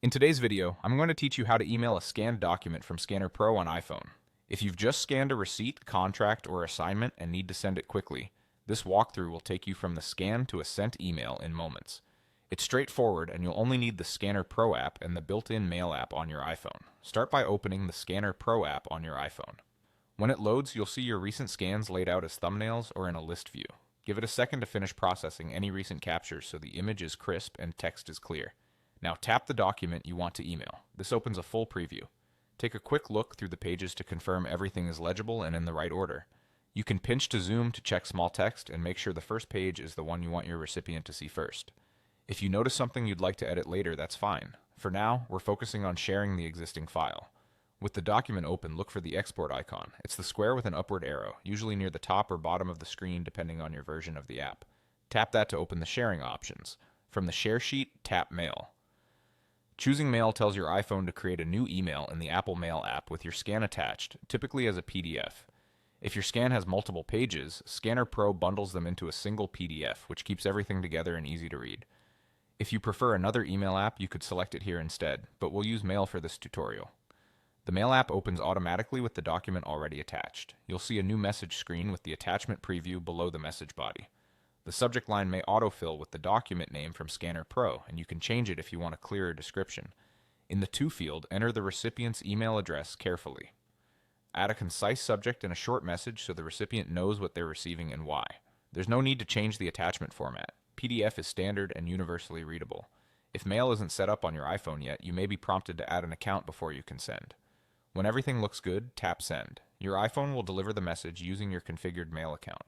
In today's video, I'm going to teach you how to email a scanned document from Scanner Pro on iPhone. If you've just scanned a receipt, contract, or assignment and need to send it quickly, this walkthrough will take you from the scan to a sent email in moments. It's straightforward, and you'll only need the Scanner Pro app and the built-in Mail app on your iPhone. Start by opening the Scanner Pro app on your iPhone. When it loads, you'll see your recent scans laid out as thumbnails or in a list view. Give it a second to finish processing any recent captures so the image is crisp and text is clear. Now tap the document you want to email. This opens a full preview. Take a quick look through the pages to confirm everything is legible and in the right order. You can pinch to zoom to check small text and make sure the first page is the one you want your recipient to see first. If you notice something you'd like to edit later, that's fine. For now, we're focusing on sharing the existing file. With the document open, look for the export icon. It's the square with an upward arrow, usually near the top or bottom of the screen depending on your version of the app. Tap that to open the sharing options. From the share sheet, tap Mail. Choosing Mail tells your iPhone to create a new email in the Apple Mail app with your scan attached, typically as a PDF. If your scan has multiple pages, Scanner Pro bundles them into a single PDF, which keeps everything together and easy to read. If you prefer another email app, you could select it here instead, but we'll use Mail for this tutorial. The Mail app opens automatically with the document already attached. You'll see a new message screen with the attachment preview below the message body. The subject line may autofill with the document name from Scanner Pro, and you can change it if you want a clearer description. In the To field, enter the recipient's email address carefully. Add a concise subject and a short message so the recipient knows what they're receiving and why. There's no need to change the attachment format. PDF is standard and universally readable. If Mail isn't set up on your iPhone yet, you may be prompted to add an account before you can send. When everything looks good, tap Send. Your iPhone will deliver the message using your configured Mail account.